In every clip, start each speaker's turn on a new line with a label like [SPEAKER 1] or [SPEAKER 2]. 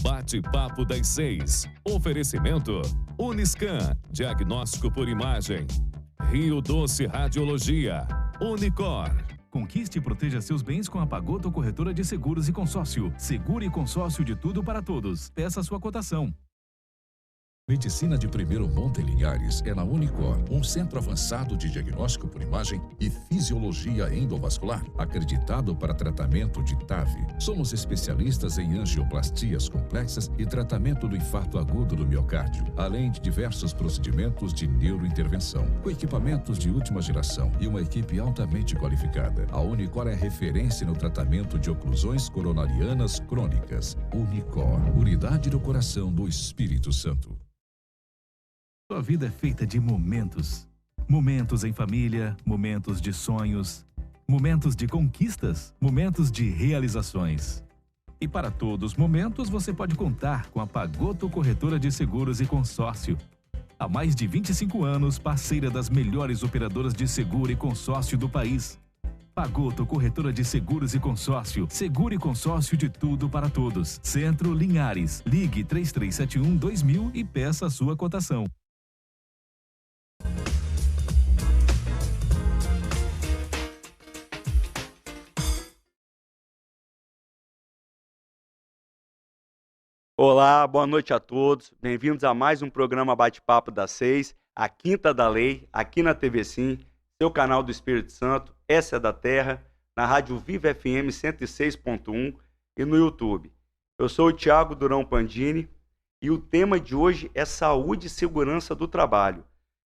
[SPEAKER 1] Bate-papo das 6. Oferecimento Uniscan, diagnóstico por imagem. Rio Doce Radiologia. Unicor.
[SPEAKER 2] Conquiste e proteja seus bens com a Pagoto Corretora de Seguros e Consórcio. Seguro e consórcio de tudo para todos. Peça sua cotação.
[SPEAKER 3] Medicina de primeiro monte em Linhares é na Unicor, um centro avançado de diagnóstico por imagem e fisiologia endovascular, acreditado para tratamento de TAV. Somos especialistas em angioplastias complexas e tratamento do infarto agudo do miocárdio, além de diversos procedimentos de neurointervenção, com equipamentos de última geração e uma equipe altamente qualificada. A Unicor é referência no tratamento de oclusões coronarianas crônicas. Unicor, unidade do coração do Espírito Santo.
[SPEAKER 2] Sua vida é feita de momentos. Momentos em família, momentos de sonhos, momentos de conquistas, momentos de realizações. E para todos os momentos você pode contar com a Pagoto Corretora de Seguros e Consórcio. Há mais de 25 anos, parceira das melhores operadoras de seguro e consórcio do país. Pagoto Corretora de Seguros e Consórcio. Seguro e consórcio de tudo para todos. Centro Linhares. Ligue 3371-2000 e peça a sua cotação.
[SPEAKER 4] Olá, boa noite a todos. Bem-vindos a mais um programa Bate-Papo das 6, a Quinta da Lei, aqui na TV Sim, seu canal do Espírito Santo, essa é da Terra, na Rádio Viva FM 106.1 e no YouTube. Eu sou o Thiago Durão Pandini e o tema de hoje é saúde e segurança do trabalho.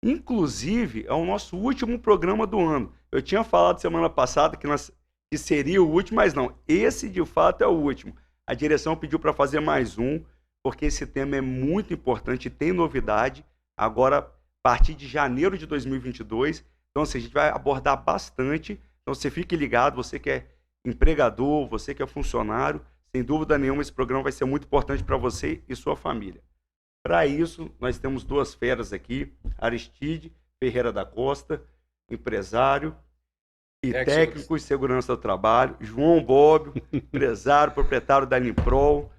[SPEAKER 4] Inclusive, é o nosso último programa do ano. Eu tinha falado semana passada que seria o último, mas não, esse de fato é o último. A direção pediu para fazer mais um, porque esse tema é muito importante, tem novidade, agora a partir de janeiro de 2022. Então, assim, a gente vai abordar bastante. Então, você fique ligado, você que é empregador, você que é funcionário, sem dúvida nenhuma, esse programa vai ser muito importante para você e sua família. Para isso, nós temos duas feras aqui, Aristide Ferreira da Costa, empresário, e técnico de segurança do trabalho, João Bob, empresário, proprietário da Limprol,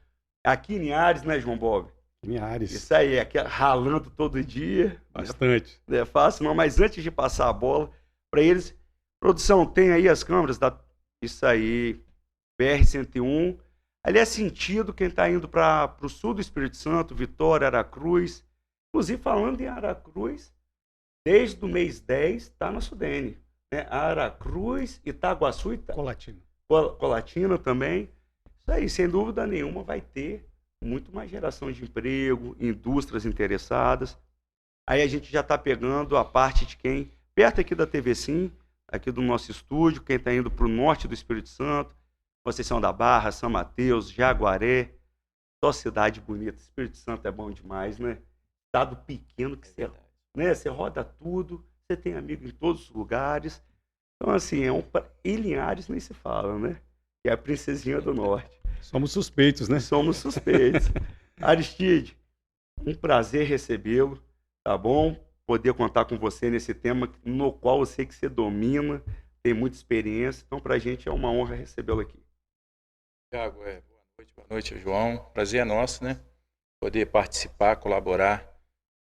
[SPEAKER 4] aqui em Linhares, né, João Bob?
[SPEAKER 5] Linhares.
[SPEAKER 4] Isso aí, aqui ralando todo dia.
[SPEAKER 5] Bastante.
[SPEAKER 4] Não é fácil, não, mas antes de passar a bola, para eles, produção, tem aí as câmeras da. Isso aí, BR-101. Ali é sentido quem está indo para o sul do Espírito Santo, Vitória, Aracruz. Inclusive, falando em Aracruz, desde o mês 10 está na Sudene. Aracruz, Itaguaçu e Colatina também. Isso aí, sem dúvida nenhuma, vai ter muito mais geração de emprego, indústrias interessadas. Aí a gente já está pegando a parte de quem, perto aqui da TV Sim, aqui do nosso estúdio, quem está indo para o norte do Espírito Santo, Conceição da Barra, São Mateus, Jaguaré, só cidade bonita. Espírito Santo é bom demais, né? Estado pequeno que você, né? Você roda tudo. Você tem amigo em todos os lugares. Então, assim, e Linhares nem se fala, né? Que é a princesinha do norte.
[SPEAKER 5] Somos suspeitos, né?
[SPEAKER 4] Somos suspeitos. Aristide, um prazer recebê-lo, tá bom? Poder contar com você nesse tema no qual eu sei que você domina, tem muita experiência. Então, pra gente é uma honra recebê-lo aqui.
[SPEAKER 6] Tiago, boa noite, João. Prazer é nosso, né? Poder participar, colaborar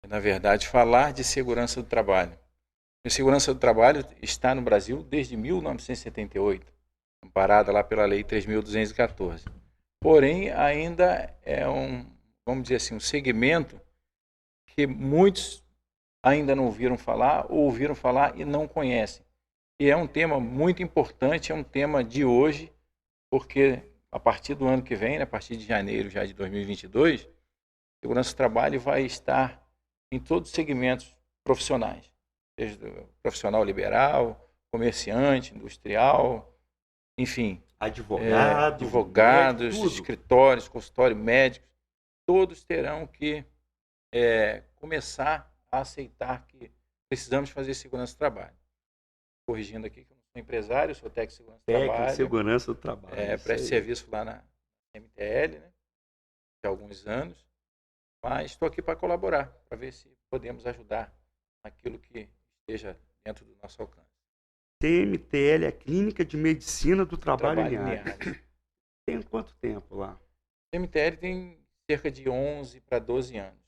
[SPEAKER 6] e, na verdade, falar de segurança do trabalho. A segurança do trabalho está no Brasil desde 1978, amparada lá pela Lei 3.214. Porém, ainda é vamos dizer assim, um segmento que muitos ainda não ouviram falar ou ouviram falar e não conhecem. E é um tema muito importante, é um tema de hoje, porque a partir do ano que vem, a partir de janeiro já de 2022, a segurança do trabalho vai estar em todos os segmentos profissionais. Seja profissional liberal, comerciante, industrial, enfim. Advogados, escritórios, consultório médicos, todos terão que começar a aceitar que precisamos fazer segurança do trabalho. Corrigindo aqui que eu não sou empresário, sou técnico de segurança do trabalho.
[SPEAKER 4] Técnico de segurança do trabalho.
[SPEAKER 6] Presto serviço lá na MTL, né, há alguns anos, mas estou aqui para colaborar, para ver se podemos ajudar naquilo que esteja dentro do nosso alcance.
[SPEAKER 4] CMTL, a Clínica de Medicina do Trabalho em Linhares. Tem quanto tempo lá?
[SPEAKER 6] CMTL tem cerca de 11 para 12 anos.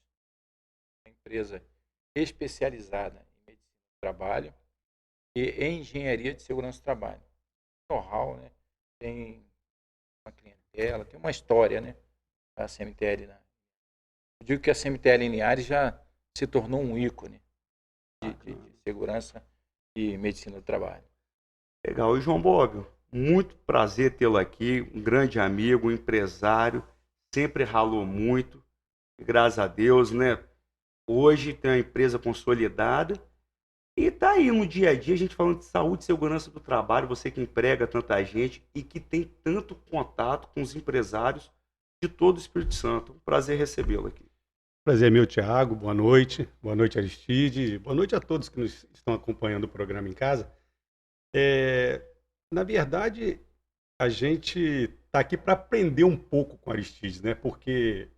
[SPEAKER 6] Uma empresa especializada em medicina do trabalho e em engenharia de segurança do trabalho. Know-how, né? Tem uma clientela, tem uma história, né? A CMTL, né? Eu digo que a CMTL Linhares já se tornou um ícone de segurança e medicina do trabalho.
[SPEAKER 4] Legal. E João Bob, muito prazer tê-lo aqui, um grande amigo, um empresário, sempre ralou muito, e graças a Deus, né? Hoje tem uma empresa consolidada e tá aí no dia a dia a gente falando de saúde e segurança do trabalho, você que emprega tanta gente e que tem tanto contato com os empresários de todo o Espírito Santo. Um prazer recebê-lo aqui.
[SPEAKER 5] Prazer meu, Thiago. Boa noite. Boa noite, Aristide. Boa noite a todos que nos estão acompanhando o programa em casa. Na verdade, a gente está aqui para aprender um pouco com Aristides, né? Porque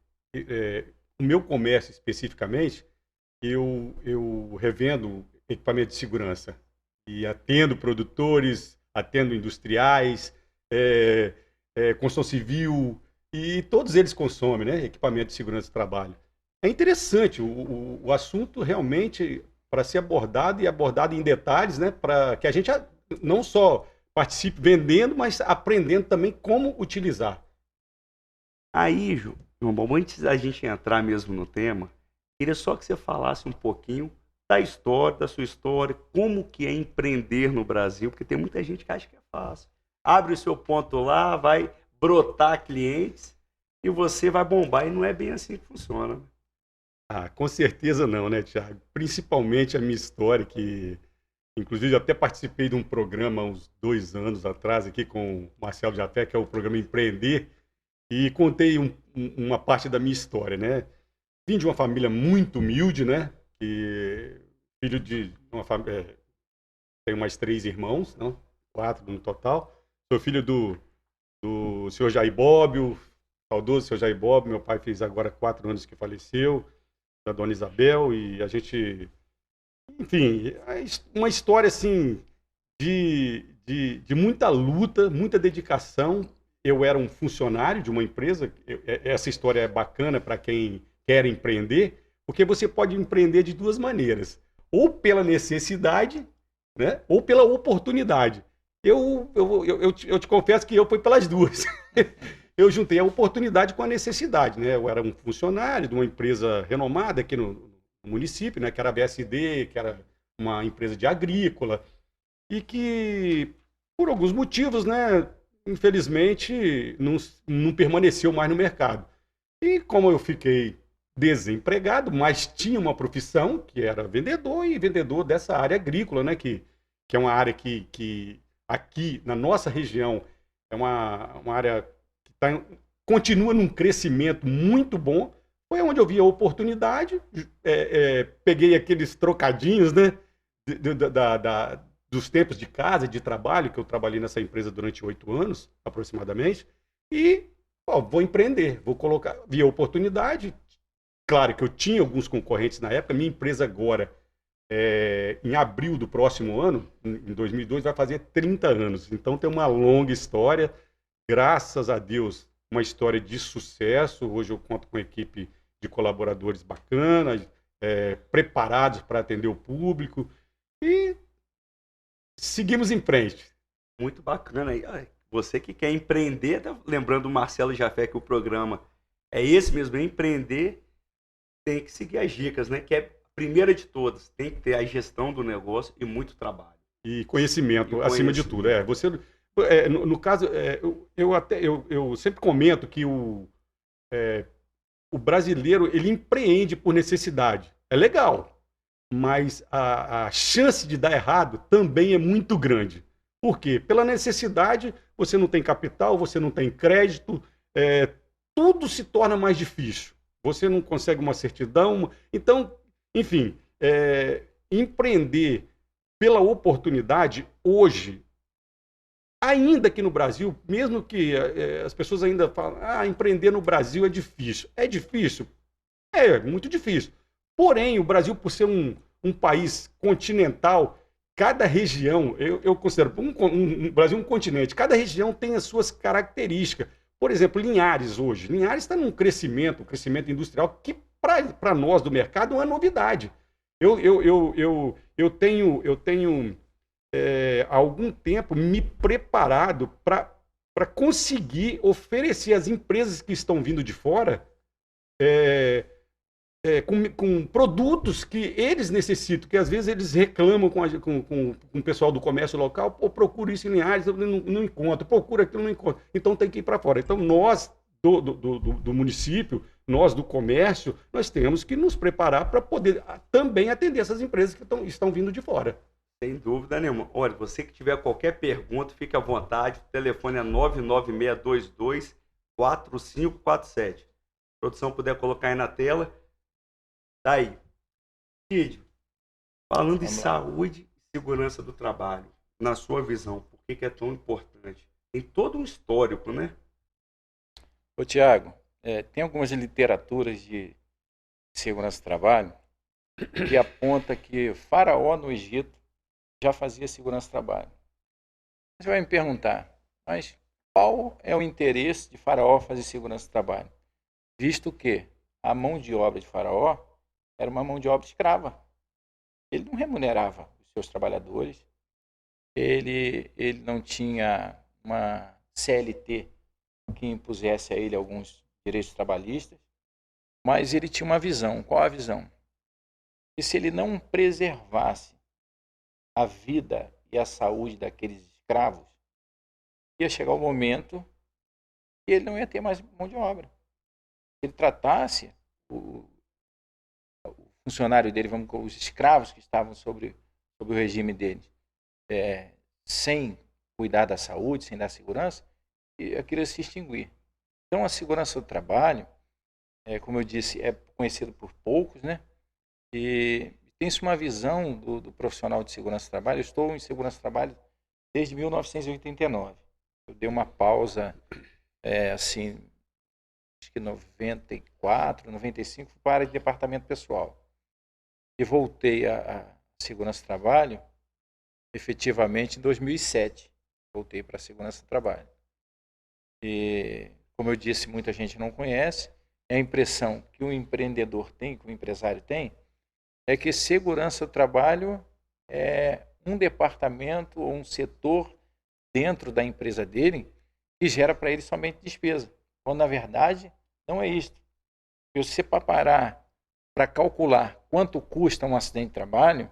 [SPEAKER 5] o meu comércio especificamente, eu revendo equipamento de segurança e atendo produtores, atendo industriais, construção civil, e todos eles consomem, né, equipamento de segurança do trabalho. É interessante o assunto realmente para ser abordado e abordado em detalhes, né, para que a gente não só participe vendendo, mas aprendendo também como utilizar.
[SPEAKER 4] Aí, João, bom, antes da gente entrar mesmo no tema, queria só que você falasse um pouquinho da história, da sua história, como que é empreender no Brasil, porque tem muita gente que acha que é fácil. Abre o seu ponto lá, vai brotar clientes e você vai bombar, e não é bem assim que funciona.
[SPEAKER 5] Ah, com certeza não, né, Thiago? Principalmente a minha história, que inclusive eu até participei de um programa há uns 2 anos atrás aqui com o Marcelo Jafé, que é o programa Empreender, e contei uma parte da minha história, né? Vim de uma família muito humilde, né? Filho de uma família, tenho mais 3 irmãos, não? 4 no total. Sou filho do senhor Jair Bob, o saudoso senhor Jair Bob. Meu pai fez agora 4 anos que faleceu, da dona Isabel, e a gente, enfim, uma história assim de muita luta, muita dedicação. Eu era um funcionário de uma empresa. Essa história é bacana para quem quer empreender, porque você pode empreender de 2 maneiras, ou pela necessidade, né, ou pela oportunidade. Eu te confesso que eu fui pelas 2. Eu juntei a oportunidade com a necessidade, né? Eu era um funcionário de uma empresa renomada aqui no município, né, que era a BSD, que era uma empresa de agrícola, e que, por alguns motivos, né, infelizmente, não permaneceu mais no mercado. E como eu fiquei desempregado, mas tinha uma profissão, que era vendedor, e vendedor dessa área agrícola, né, que é uma área que aqui na nossa região é uma área que continua num crescimento muito bom. Foi onde eu vi a oportunidade, peguei aqueles trocadinhos, né, dos tempos de casa, de trabalho, que eu trabalhei nessa empresa durante 8 anos, aproximadamente, e vou empreender, vou colocar, vi a oportunidade. Claro que eu tinha alguns concorrentes na época. Minha empresa agora, em abril do próximo ano, em 2002, vai fazer 30 anos. Então tem uma longa história, graças a Deus, uma história de sucesso. Hoje eu conto com uma equipe de colaboradores bacanas, preparados para atender o público, e seguimos em frente.
[SPEAKER 4] Muito bacana. Você que quer empreender, tá lembrando o Marcelo Jafé que o programa é esse mesmo, empreender, tem que seguir as dicas, né? Que é a primeira de todas, tem que ter a gestão do negócio e muito trabalho.
[SPEAKER 5] E conhecimento, acima de tudo. No caso, eu sempre comento que o brasileiro, ele empreende por necessidade. É legal, mas a chance de dar errado também é muito grande. Por quê? Pela necessidade, você não tem capital, você não tem crédito, tudo se torna mais difícil. Você não consegue uma certidão. Então, enfim, empreender pela oportunidade hoje, ainda aqui no Brasil, mesmo que as pessoas ainda falam, empreender no Brasil é difícil. É difícil? É muito difícil. Porém, o Brasil, por ser um país continental, cada região, eu considero o Brasil um continente, cada região tem as suas características. Por exemplo, Linhares hoje. Linhares está num crescimento, um crescimento industrial que para nós do mercado não é novidade. Eu tenho há algum tempo me preparado para conseguir oferecer às empresas que estão vindo de fora com produtos que eles necessitam, que às vezes eles reclamam com o pessoal do comércio local, pô, procuro isso em Linhares, eu não encontro, procuro aquilo, não encontro, então tem que ir para fora. Então nós do município, nós do comércio, nós temos que nos preparar para poder também atender essas empresas que estão vindo de fora.
[SPEAKER 4] Sem dúvida nenhuma. Olha, você que tiver qualquer pergunta, fique à vontade, o telefone é 99622-4547. Se a produção puder colocar aí na tela. Tá aí. Cid, falando em saúde e segurança do trabalho, na sua visão, por que é tão importante? Tem todo um histórico, né?
[SPEAKER 6] Ô, Tiago, tem algumas literaturas de segurança do trabalho que aponta que Faraó no Egito já fazia segurança do trabalho. Você vai me perguntar, mas qual é o interesse de Faraó fazer segurança do trabalho? Visto que a mão de obra de Faraó era uma mão de obra escrava. Ele não remunerava os seus trabalhadores, ele não tinha uma CLT que impusesse a ele alguns direitos trabalhistas, mas ele tinha uma visão. Qual a visão? Que se ele não preservasse a vida e a saúde daqueles escravos, ia chegar o momento que ele não ia ter mais mão de obra. Se ele tratasse o funcionário dele, os escravos que estavam sobre o regime dele, sem cuidar da saúde, sem dar segurança, aquilo ia se extinguir. Então, a segurança do trabalho, como eu disse, é conhecido por poucos, né? E tem-se uma visão do profissional de segurança do trabalho. Eu estou em segurança do trabalho desde 1989. Eu dei uma pausa, assim, acho que 94, 95, para a área de departamento pessoal. E voltei à segurança do trabalho, efetivamente, em 2007. Voltei para a segurança do trabalho. E, como eu disse, muita gente não conhece. A impressão que o empreendedor tem, que o empresário tem, é que segurança do trabalho é um departamento ou um setor dentro da empresa dele que gera para ele somente despesa. Quando, na verdade, não é isso. Se você parar para calcular quanto custa um acidente de trabalho,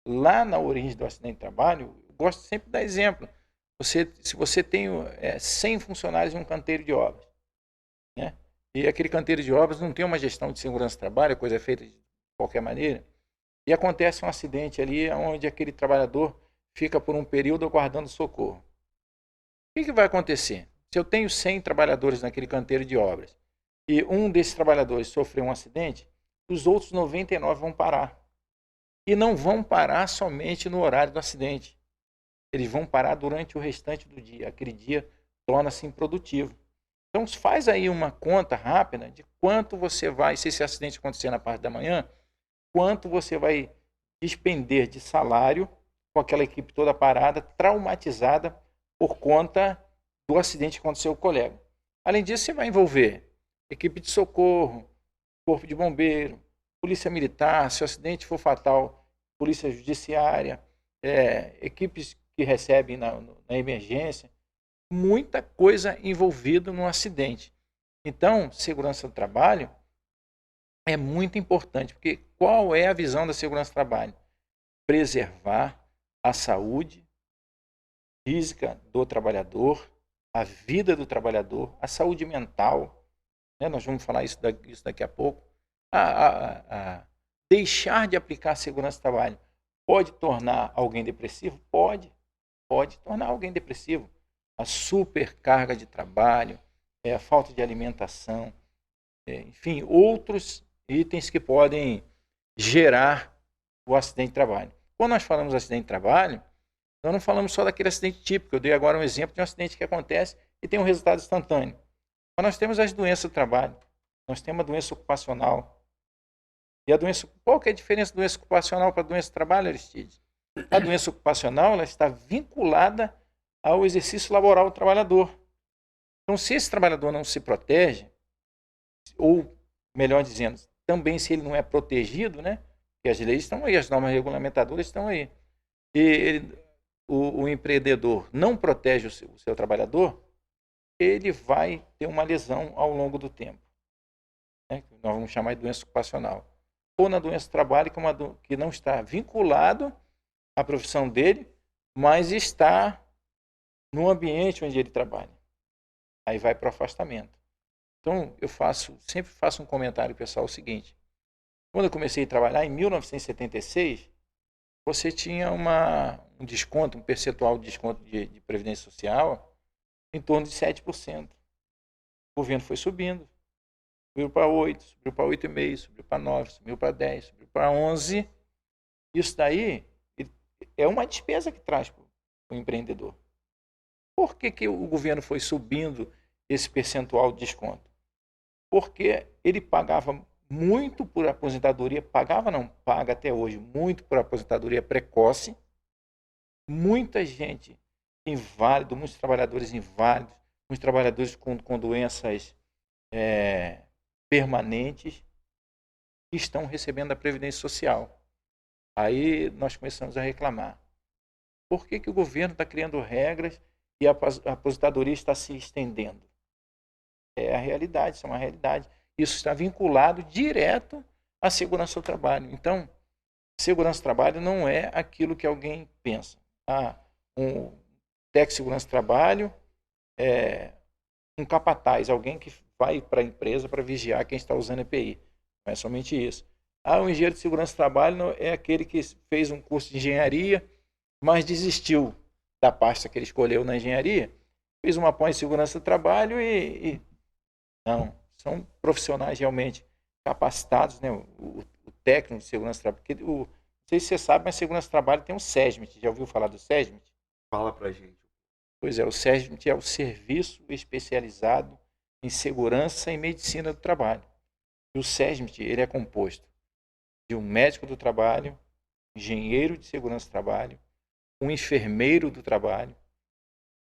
[SPEAKER 6] lá na origem do acidente de trabalho, eu gosto sempre de dar exemplo. Se você tem 100 funcionários em um canteiro de obras, né? E aquele canteiro de obras não tem uma gestão de segurança do trabalho, a coisa é feita de qualquer maneira, e acontece um acidente ali onde aquele trabalhador fica por um período aguardando socorro. O que vai acontecer? Se eu tenho 100 trabalhadores naquele canteiro de obras e um desses trabalhadores sofreu um acidente, os outros 99 vão parar. E não vão parar somente no horário do acidente. Eles vão parar durante o restante do dia. Aquele dia torna-se improdutivo. Então, faz aí uma conta rápida de quanto você vai, se esse acidente acontecer na parte da manhã, quanto você vai despender de salário com aquela equipe toda parada, traumatizada por conta do acidente que aconteceu com o colega. Além disso, você vai envolver equipe de socorro, corpo de bombeiro, polícia militar, se o acidente for fatal, polícia judiciária, equipes que recebem na emergência, muita coisa envolvida no acidente. Então, segurança do trabalho é muito importante, porque qual é a visão da segurança do trabalho? Preservar a saúde física do trabalhador, a vida do trabalhador, a saúde mental, né? Nós vamos falar isso daqui a pouco. Deixar de aplicar a segurança do trabalho pode tornar alguém depressivo? Pode tornar alguém depressivo. A supercarga de trabalho, a falta de alimentação, enfim, outros itens que podem gerar o acidente de trabalho. Quando nós falamos de acidente de trabalho, nós não falamos só daquele acidente típico. Eu dei agora um exemplo de um acidente que acontece e tem um resultado instantâneo. Mas nós temos as doenças do trabalho. Nós temos a doença ocupacional. E a doença, qual que é a diferença da doença ocupacional para a doença do trabalho, Aristides? A doença ocupacional ela está vinculada ao exercício laboral do trabalhador. Então, se esse trabalhador não se protege, ou, melhor dizendo, também se ele não é protegido, né? Porque as leis estão aí, as normas regulamentadoras estão aí. E o empreendedor não protege o seu trabalhador, ele vai ter uma lesão ao longo do tempo, né? Nós vamos chamar de doença ocupacional. Ou na doença do trabalho, que não está vinculado à profissão dele, mas está no ambiente onde ele trabalha. Aí vai para o afastamento. Então, eu sempre faço um comentário pessoal, o seguinte: quando eu comecei a trabalhar, em 1976, você tinha um desconto, um percentual de desconto de Previdência Social em torno de 7%. O governo foi subindo, subiu para 8%, subiu para 8,5%, subiu para 9%, subiu para 10%, subiu para 11%. Isso daí é uma despesa que traz para o empreendedor. Por que o governo foi subindo esse percentual de desconto? Porque ele pagava muito por aposentadoria, paga até hoje muito por aposentadoria precoce, muita gente inválida, muitos trabalhadores inválidos, muitos trabalhadores com doenças permanentes, que estão recebendo a Previdência Social. Aí nós começamos a reclamar. Por que o governo está criando regras e a aposentadoria está se estendendo? É a realidade, isso é uma realidade. Isso está vinculado direto à segurança do trabalho. Então, segurança do trabalho não é aquilo que alguém pensa. Um técnico de segurança do trabalho é um capataz, alguém que vai para a empresa para vigiar quem está usando EPI. Não é somente isso. O engenheiro de segurança do trabalho é aquele que fez um curso de engenharia, mas desistiu da pasta que ele escolheu na engenharia, fez uma pós em segurança do trabalho e não, são profissionais realmente capacitados, né? O técnico de segurança do trabalho, porque não sei se você sabe, mas segurança do trabalho tem um SESMIT. Já ouviu falar do SESMIT?
[SPEAKER 4] Fala pra gente.
[SPEAKER 6] Pois é, o SESMIT é o Serviço Especializado em Segurança e Medicina do Trabalho. E o SESMIT, ele é composto de um médico do trabalho, engenheiro de segurança do trabalho, um enfermeiro do trabalho,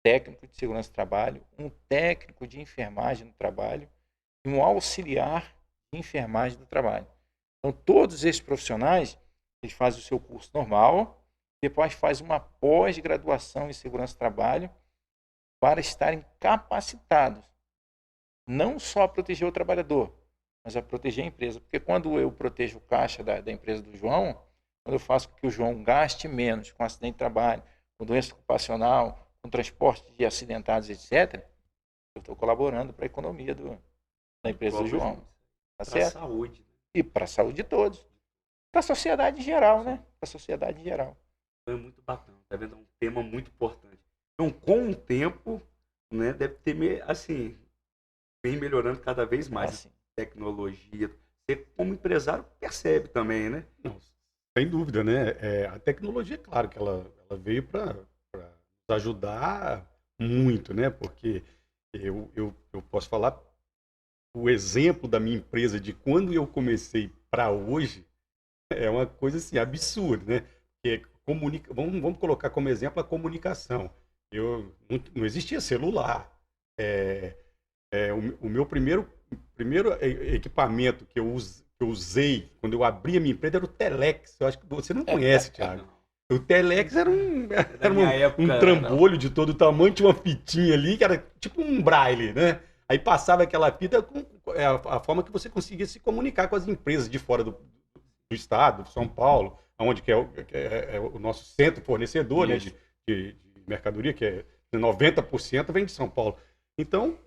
[SPEAKER 6] técnico de segurança do trabalho, um técnico de enfermagem do trabalho e um auxiliar de enfermagem do trabalho. Então, todos esses profissionais, eles fazem o seu curso normal, depois fazem uma pós-graduação em segurança do trabalho para estarem capacitados, não só a proteger o trabalhador, mas a proteger a empresa. Porque quando eu protejo o caixa da empresa do João, quando eu faço com que o João gaste menos com acidente de trabalho, com doença ocupacional, com transporte de acidentados, etc., eu estou colaborando para a economia da empresa do João. Tá certo?
[SPEAKER 4] Para a saúde.
[SPEAKER 6] E para a saúde de todos. Para a sociedade em geral, né? Para a sociedade em geral.
[SPEAKER 4] É muito bacana, tá vendo? É um tema muito importante. Então, com o tempo, né, deve ter, assim, vem melhorando cada vez mais.
[SPEAKER 6] Assim.
[SPEAKER 4] Tecnologia. Você, como empresário, percebe também, né?
[SPEAKER 5] Não, sem dúvida, né? A tecnologia, claro que ela veio para nos ajudar muito, né? Porque eu posso falar o exemplo da minha empresa de quando eu comecei para hoje é uma coisa assim absurda, né? Que vamos colocar como exemplo a comunicação. Não existia celular. O meu primeiro equipamento que eu usei quando eu abri a minha empresa era o Telex. Eu acho que você não conhece, Thiago. O Telex era um trambolho de todo tamanho, tinha uma fitinha ali que era tipo um braille, né? Aí passava aquela fita com a forma que você conseguia se comunicar com as empresas de fora do estado, de São Paulo, onde que é o nosso centro fornecedor, né, de mercadoria, que é 90% vem de São Paulo. Então,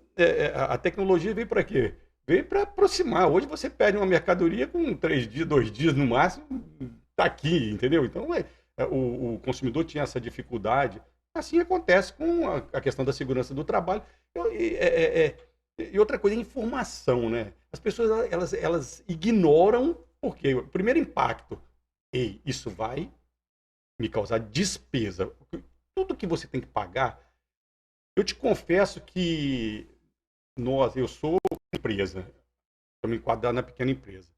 [SPEAKER 5] a tecnologia veio para quê? Veio para aproximar. Hoje você pede uma mercadoria com 3 dias, 2 dias no máximo, tá aqui, entendeu? Então, o consumidor tinha essa dificuldade. Assim acontece com a questão da segurança do trabalho. E outra coisa, informação, né? As pessoas, elas ignoram, porque o primeiro impacto, isso vai me causar despesa. Tudo que você tem que pagar, eu te confesso que eu sou empresa, estou me enquadrando na pequena empresa.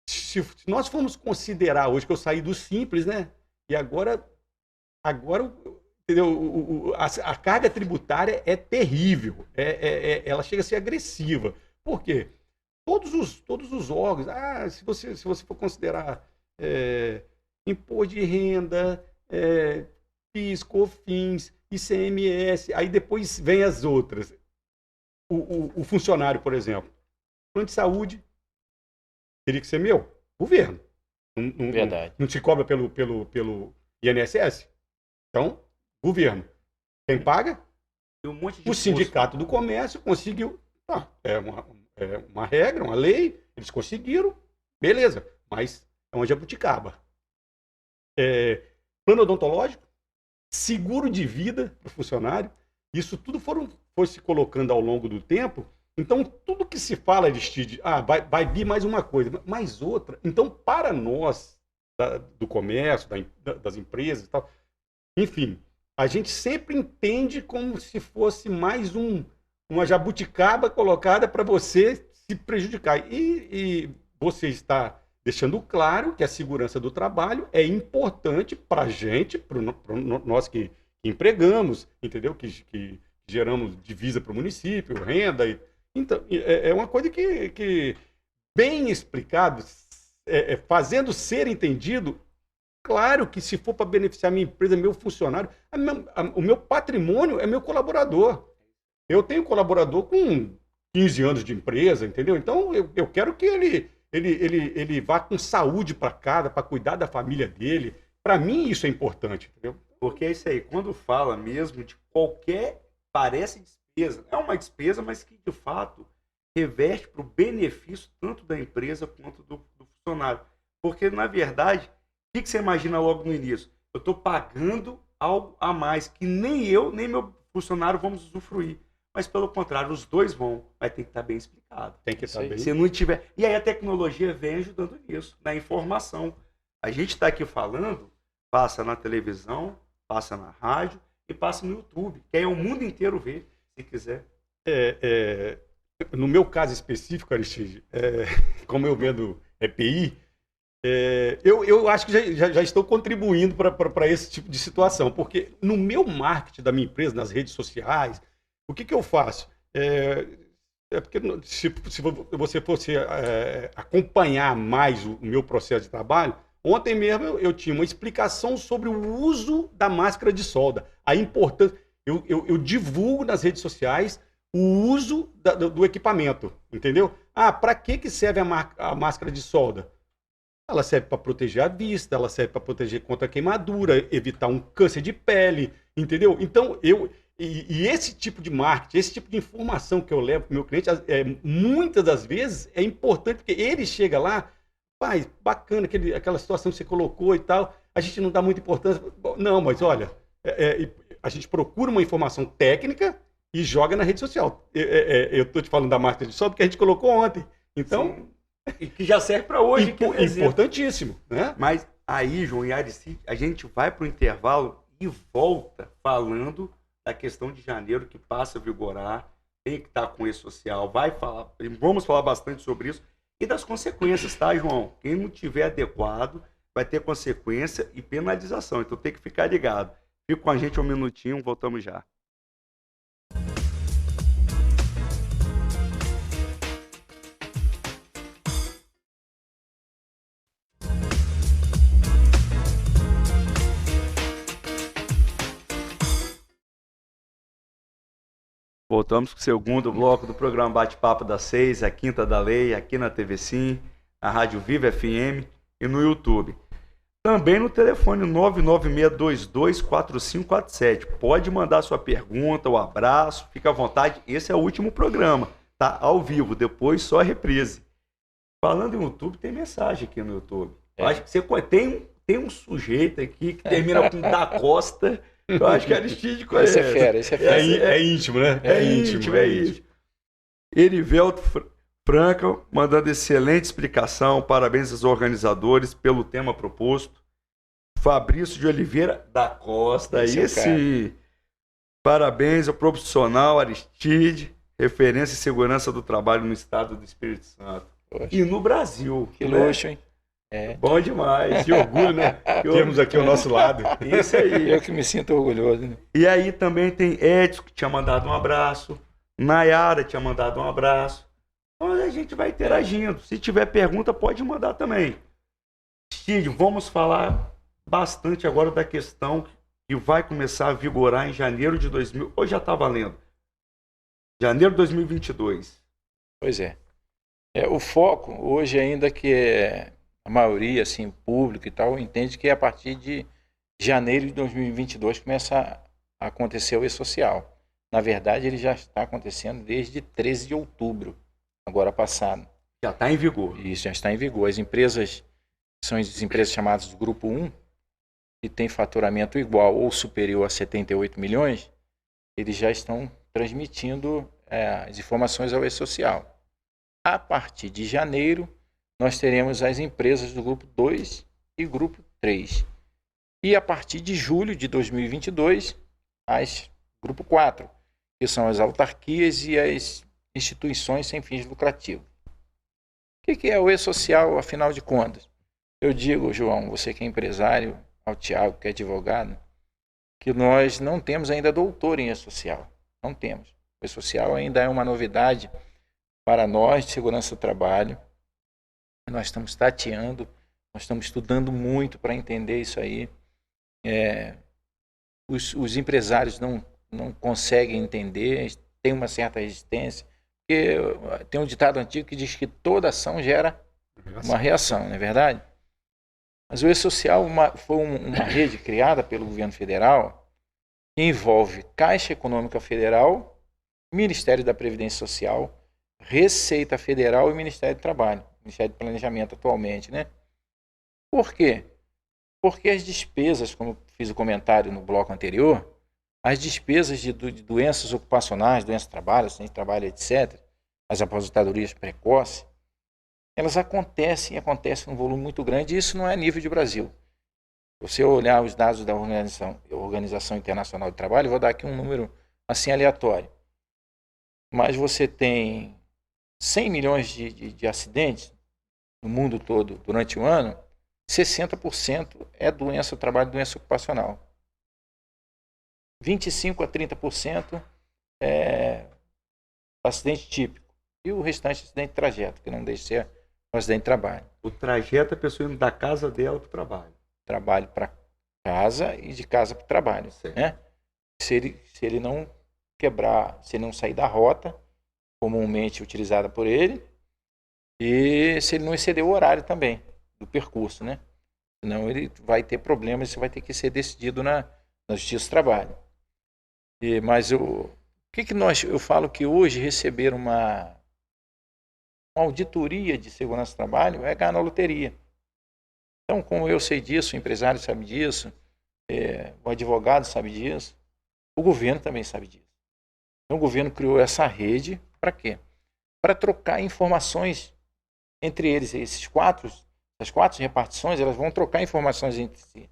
[SPEAKER 5] Se nós formos considerar hoje que eu saí do simples, né? E agora entendeu? A carga tributária é terrível, ela chega a ser agressiva. Por quê? Todos os órgãos, se você for considerar imposto de renda, PIS, COFINS, ICMS, aí depois vem as outras. O funcionário, por exemplo, plano de saúde teria que ser meu, governo.
[SPEAKER 6] Verdade.
[SPEAKER 5] Não se cobra pelo INSS? Então, governo. Quem paga? O sindicato do comércio conseguiu. É uma regra, uma lei, eles conseguiram, beleza, mas é uma jabuticaba. Plano odontológico, seguro de vida para o funcionário, isso tudo foi se colocando ao longo do tempo. Então, tudo que se fala, Aristide, vai vir mais uma coisa, mais outra. Então, para nós, do comércio, das empresas e tal, enfim, a gente sempre entende como se fosse mais uma jabuticaba colocada para você se prejudicar. E você está deixando claro que a segurança do trabalho é importante para a gente, para nós que empregamos, entendeu? Que geramos divisa para o município, renda. Então, é uma coisa que bem explicado, fazendo ser entendido, claro que se for para beneficiar minha empresa, meu funcionário, o meu patrimônio é meu colaborador. Eu tenho colaborador com 15 anos de empresa, entendeu? Então, eu quero que ele vá com saúde para casa, para cuidar da família dele. Para mim, isso é importante, entendeu?
[SPEAKER 4] Porque é isso aí, quando fala mesmo de qualquer, parece despesa, é uma despesa, mas que de fato reverte para o benefício tanto da empresa quanto do funcionário. Porque, na verdade, o que você imagina logo no início? Eu estou pagando algo a mais que nem eu, nem meu funcionário vamos usufruir. Mas, pelo contrário, os dois vão. Mas tem que estar bem explicado.
[SPEAKER 5] Tem que estar bem.
[SPEAKER 4] Se não tiver... E aí a tecnologia vem ajudando nisso, na informação. A gente está aqui falando, passa na televisão, passa na rádio e passa no YouTube, que aí o mundo inteiro vê, se quiser.
[SPEAKER 5] No meu caso específico, Aristide, como eu vendo EPI, eu acho que já estou contribuindo para esse tipo de situação, porque no meu marketing da minha empresa, nas redes sociais, o que eu faço? Porque se você fosse acompanhar mais o meu processo de trabalho, ontem mesmo eu tinha uma explicação sobre o uso da máscara de solda, a importância. Eu divulgo nas redes sociais o uso do equipamento, entendeu? Para que serve a máscara de solda? Ela serve para proteger a vista, ela serve para proteger contra a queimadura, evitar um câncer de pele, entendeu? Então, E esse tipo de marketing, esse tipo de informação que eu levo para o meu cliente, muitas das vezes é importante, porque ele chega lá, pai, bacana aquela situação que você colocou e tal, a gente não dá muita importância. Não, mas olha, a gente procura uma informação técnica e joga na rede social. Eu estou te falando da marca de sol porque a gente colocou ontem. Então,
[SPEAKER 4] sim. E que já serve para hoje.
[SPEAKER 5] Importantíssimo, né?
[SPEAKER 4] Mas aí, João e Aristide, a gente vai para o intervalo e volta falando da questão de janeiro que passa a vigorar, tem que estar com esse social, vamos falar bastante sobre isso e das consequências, tá, João? Quem não tiver adequado vai ter consequência e penalização, então tem que ficar ligado. Fica com a gente um minutinho, voltamos já. Voltamos com o segundo bloco do programa Bate-Papo das 6, a Quinta da Lei, aqui na TV Sim, na Rádio Viva FM e no YouTube. Também no telefone 996224547. Pode mandar sua pergunta, o abraço, fica à vontade. Esse é o último programa, tá? Ao vivo, depois só a reprise. Falando em YouTube, tem mensagem aqui no YouTube. Acho que você tem um sujeito aqui que termina com Da Costa. Eu acho que a Aristide conhece.
[SPEAKER 6] Esse é fera.
[SPEAKER 5] É íntimo, né?
[SPEAKER 4] É íntimo. Erivelto Franca, mandando excelente explicação. Parabéns aos organizadores pelo tema proposto. Fabrício de Oliveira da Costa. Esse parabéns ao profissional Aristide, referência em segurança do trabalho no estado do Espírito Santo.
[SPEAKER 6] Poxa.
[SPEAKER 4] E no Brasil.
[SPEAKER 6] Que luxo, hein?
[SPEAKER 5] Bom demais. Que orgulho, né? Temos aqui ao nosso lado.
[SPEAKER 4] Isso aí.
[SPEAKER 6] Eu que me sinto orgulhoso. Né?
[SPEAKER 4] E aí também tem Edson, que tinha mandado um abraço. Nayara tinha mandado um abraço. Então a gente vai interagindo. Se tiver pergunta, pode mandar também. Cid, vamos falar bastante agora da questão que vai começar a vigorar em janeiro de 2000. Hoje já está valendo. Janeiro de 2022.
[SPEAKER 6] Pois é. O foco hoje ainda que a maioria, assim, público e tal, entende que a partir de janeiro de 2022 começa a acontecer o e-social. Na verdade, ele já está acontecendo desde 13 de outubro, agora passado.
[SPEAKER 4] Já está em vigor.
[SPEAKER 6] Isso, já está em vigor. As empresas, são as empresas chamadas do Grupo 1, que tem faturamento igual ou superior a 78 milhões, eles já estão transmitindo as informações ao e-social. A partir de janeiro, nós teremos as empresas do Grupo 2 e Grupo 3. E a partir de julho de 2022, as Grupo 4, que são as autarquias e as instituições sem fins lucrativos. O que é o e-social, afinal de contas? Eu digo, João, você que é empresário, ao Tiago, que é advogado, que nós não temos ainda doutor em e-social. Não temos. O e-social ainda é uma novidade para nós de segurança do trabalho. Nós estamos tateando, nós estamos estudando muito para entender isso aí. Os empresários não conseguem entender, tem uma certa resistência, porque tem um ditado antigo que diz que toda ação gera uma reação, não é verdade? Mas o e-social foi uma rede criada pelo governo federal que envolve Caixa Econômica Federal, Ministério da Previdência Social, Receita Federal e Ministério do Trabalho, Ministério do Planejamento atualmente, né? Por quê? Porque as despesas, como eu fiz o comentário no bloco anterior, as despesas de doenças ocupacionais, doenças do trabalho, acidente de trabalho, etc., as aposentadorias precoces, elas acontecem num volume muito grande, e isso não é a nível de Brasil. Se você olhar os dados da Organização Internacional do Trabalho, eu vou dar aqui um número assim aleatório. Mas você tem 100 milhões de acidentes no mundo todo durante o ano, 60% é doença do trabalho, doença ocupacional. 25% a 30% é acidente típico. E o restante é acidente de trajeto, que não deixa de ser um acidente de trabalho.
[SPEAKER 4] O trajeto é a pessoa indo da casa dela para o trabalho.
[SPEAKER 6] Trabalho para casa e de casa para o trabalho. Né? Se ele não quebrar, se ele não sair da rota comumente utilizada por ele, e se ele não exceder o horário também do percurso, né? Senão ele vai ter problemas, isso vai ter que ser decidido na Justiça do Trabalho. Mas eu falo que hoje receber uma auditoria de segurança do trabalho é ganhar na loteria. Então, como eu sei disso, o empresário sabe disso, o advogado sabe disso, o governo também sabe disso. Então, o governo criou essa rede para quê? Para trocar informações entre eles. Essas quatro repartições, elas vão trocar informações entre si.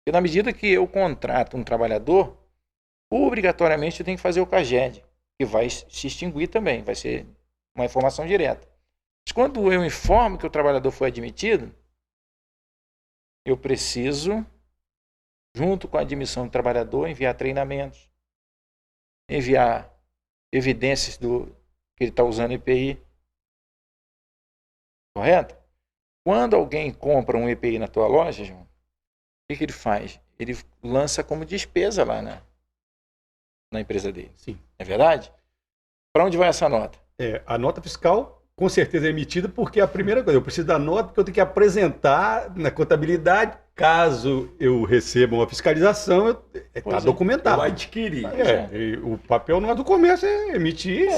[SPEAKER 6] E na medida que eu contrato um trabalhador, obrigatoriamente eu tenho que fazer o CAGED, que vai se extinguir também, vai ser uma informação direta. Mas quando eu informo que o trabalhador foi admitido, eu preciso, junto com a admissão do trabalhador, enviar treinamentos, enviar evidências que ele está usando EPI. Correto? Quando alguém compra um EPI na tua loja, João, o que ele faz? Ele lança como despesa lá na empresa dele.
[SPEAKER 5] Sim.
[SPEAKER 6] É verdade? Para onde vai essa nota?
[SPEAKER 5] A nota fiscal, com certeza, é emitida porque a primeira coisa, eu preciso da nota porque eu tenho que apresentar na contabilidade. Caso eu receba uma fiscalização, está documentado.
[SPEAKER 4] Eu adquiri.
[SPEAKER 5] O papel não é do comércio, é emitir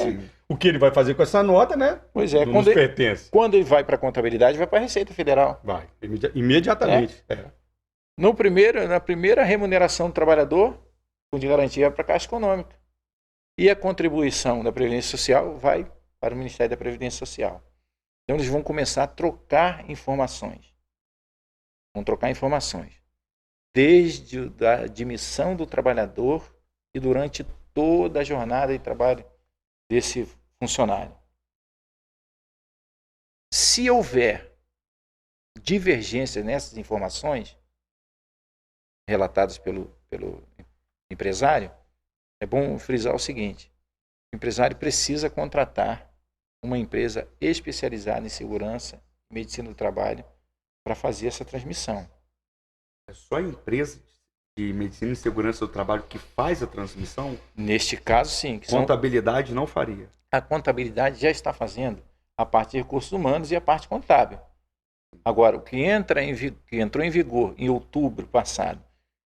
[SPEAKER 5] o que ele vai fazer com essa nota, né?
[SPEAKER 6] Pois é,
[SPEAKER 5] nos pertence.
[SPEAKER 6] Quando ele vai para a contabilidade, vai para a Receita Federal.
[SPEAKER 5] Vai, imediatamente.
[SPEAKER 6] Na primeira remuneração do trabalhador, o de garantia vai para a Caixa Econômica. E a contribuição da Previdência Social vai para o Ministério da Previdência Social. Então eles vão começar a trocar informações. Vão trocar informações. Desde a admissão do trabalhador e durante toda a jornada de trabalho desse funcionário. Se houver divergências nessas informações relatadas pelo empresário, é bom frisar o seguinte: o empresário precisa contratar uma empresa especializada em segurança e medicina do trabalho para fazer essa transmissão.
[SPEAKER 4] É só a empresa de medicina e segurança do trabalho que faz a transmissão?
[SPEAKER 6] Neste caso, sim.
[SPEAKER 4] Contabilidade não faria.
[SPEAKER 6] A contabilidade já está fazendo a parte de recursos humanos e a parte contábil. Agora, o que entrou em vigor em outubro passado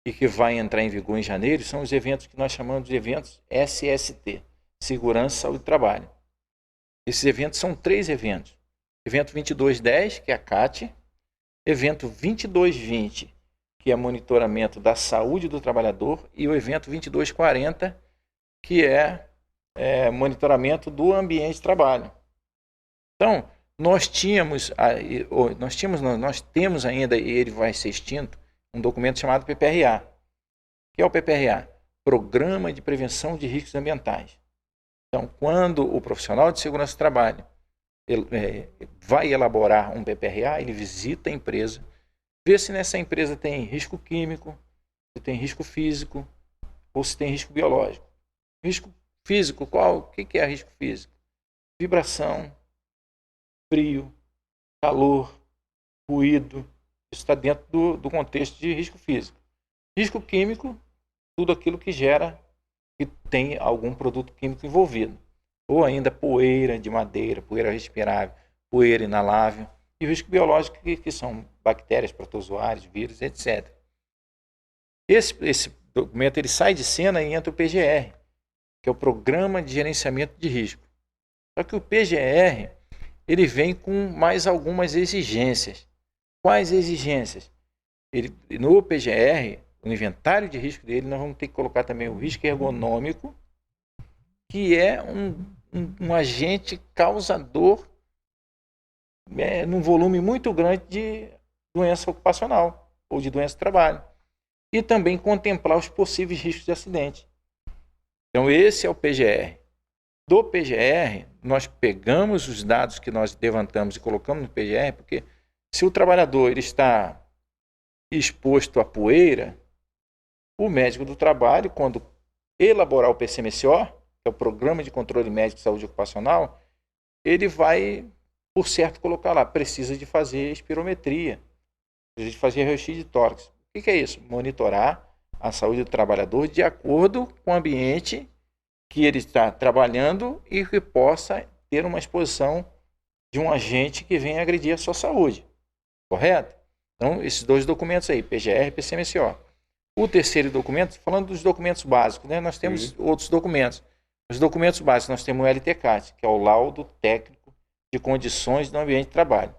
[SPEAKER 6] e que vai entrar em vigor em janeiro são os eventos que nós chamamos de eventos SST, Segurança, Saúde e Trabalho. Esses eventos são 3 eventos. Evento 2210, que é a CAT, evento 2220, que é monitoramento da saúde do trabalhador, e o evento 2240, que é monitoramento do ambiente de trabalho. Então, nós temos ainda, e ele vai ser extinto, um documento chamado PPRA. O que é o PPRA? Programa de Prevenção de Riscos Ambientais. Então, quando o profissional de segurança do trabalho vai elaborar um PPRA, ele visita a empresa, vê se nessa empresa tem risco químico, se tem risco físico ou se tem risco biológico. Risco físico, o que é risco físico? Vibração, frio, calor, ruído. Isso está dentro do contexto de risco físico. Risco químico, tudo aquilo que gera, que tem algum produto químico envolvido. Ou ainda poeira de madeira, poeira respirável, poeira inalável. E o risco biológico, que são bactérias, protozoários, vírus, etc. Esse documento ele sai de cena e entra o PGR, que é o Programa de Gerenciamento de Risco. Só que o PGR ele vem com mais algumas exigências. Quais exigências? No PGR, no inventário de risco dele, nós vamos ter que colocar também o risco ergonômico, que é um agente causador num volume muito grande de doença ocupacional ou de doença do trabalho. E também contemplar os possíveis riscos de acidente. Então, esse é o PGR. Do PGR, nós pegamos os dados que nós levantamos e colocamos no PGR, porque se o trabalhador ele está exposto à poeira, o médico do trabalho, quando elaborar o PCMSO, que é o Programa de Controle Médico de Saúde Ocupacional, ele vai, por certo, colocar lá, precisa de fazer espirometria, precisa de fazer raio-x de tórax. O que é isso? Monitorar a saúde do trabalhador de acordo com o ambiente que ele está trabalhando e que possa ter uma exposição de um agente que venha agredir a sua saúde. Correto? Então, esses 2 documentos aí, PGR e PCMSO. O terceiro documento, falando dos documentos básicos, né? Nós temos outros documentos. Os documentos básicos, nós temos o LTCAT, que é o Laudo Técnico de Condições do Ambiente de Trabalho.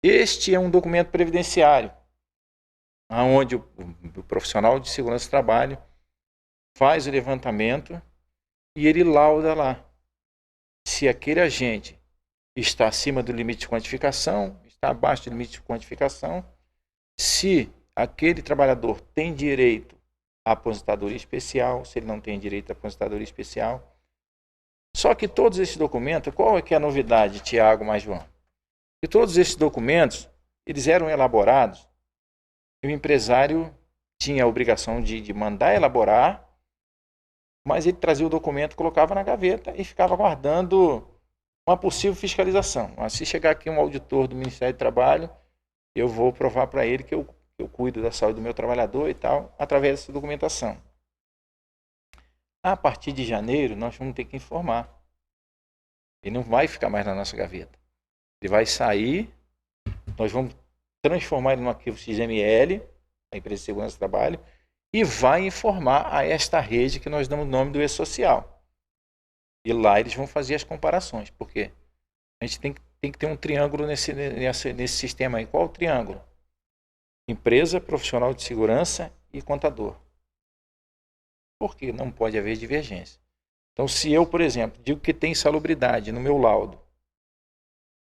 [SPEAKER 6] Este é um documento previdenciário, onde o profissional de segurança do trabalho faz o levantamento e ele lauda lá se aquele agente está acima do limite de quantificação, está abaixo do limite de quantificação, se aquele trabalhador tem direito à aposentadoria especial, se ele não tem direito à aposentadoria especial. Só que todos esses documentos, qual é que é a novidade, Tiago mais João? Que todos esses documentos, eles eram elaborados e o empresário tinha a obrigação de mandar elaborar, mas ele trazia o documento, colocava na gaveta e ficava aguardando uma possível fiscalização. Mas se chegar aqui um auditor do Ministério do Trabalho, eu vou provar para ele que eu cuido da saúde do meu trabalhador e tal, através dessa documentação. A partir de janeiro, nós vamos ter que informar. Ele não vai ficar mais na nossa gaveta. Ele vai sair, nós vamos transformar ele no arquivo XML, a empresa de segurança do trabalho, e vai informar a esta rede que nós damos o nome do E-Social. E lá eles vão fazer as comparações, porque a gente tem que ter um triângulo nesse sistema aí. Qual o triângulo? Empresa, profissional de segurança e contador. Porque não pode haver divergência. Então, se eu, por exemplo, digo que tem insalubridade no meu laudo,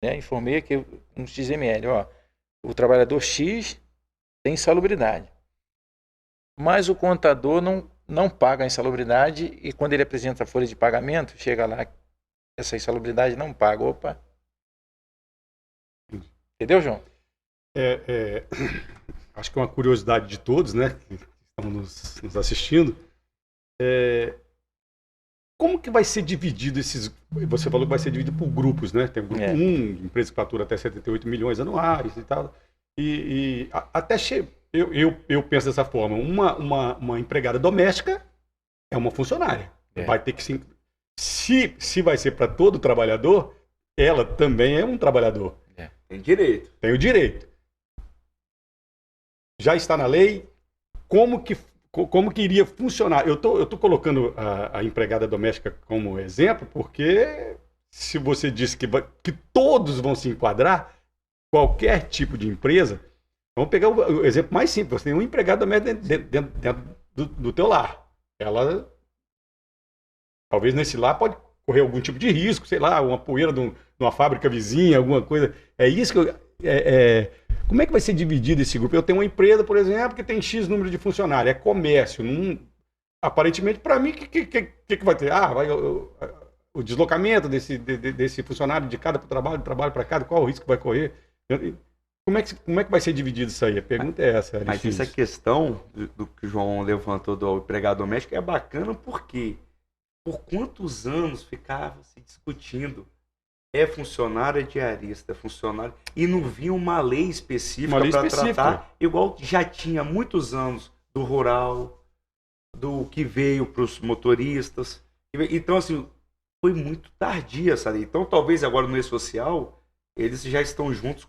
[SPEAKER 6] né, informei aqui um XML, o trabalhador X tem insalubridade, mas o contador não paga a insalubridade e quando ele apresenta a folha de pagamento, chega lá, essa insalubridade não paga. Opa! Entendeu, João?
[SPEAKER 5] Acho que é uma curiosidade de todos, né, que estão nos assistindo. Como que vai ser dividido esses... Você falou que vai ser dividido por grupos, né? Tem o grupo 1, empresa que fatura até 78 milhões anuais e tal. Até eu penso dessa forma. Uma empregada doméstica é uma funcionária. Vai ter que se vai ser para todo trabalhador, ela também é um trabalhador.
[SPEAKER 4] Tem direito.
[SPEAKER 5] Tem o direito. Já está na lei. Como que iria funcionar? Eu tô colocando a empregada doméstica como exemplo, porque se você disse que todos vão se enquadrar, qualquer tipo de empresa, vamos pegar o exemplo mais simples. Você tem uma empregada doméstica dentro do teu lar. Ela, talvez nesse lar, pode correr algum tipo de risco, sei lá, uma poeira de uma fábrica vizinha, alguma coisa. É isso que como é que vai ser dividido esse grupo? Eu tenho uma empresa, por exemplo, que tem X número de funcionários, é comércio. Aparentemente, para mim, o que vai ter? O deslocamento desse funcionário de casa para o trabalho, de trabalho para casa, qual o risco que vai correr? Como é que vai ser dividido isso aí? A pergunta é essa.
[SPEAKER 4] Mas essa questão do que o João levantou do empregado doméstico é bacana porque por quantos anos ficava se discutindo é funcionário, é diarista, é funcionário, e não vinha uma lei específica para tratar, igual já tinha muitos anos do rural, do que veio para os motoristas. Então, assim, foi muito tardia essa lei. Então, talvez agora no E-Social, eles já estão juntos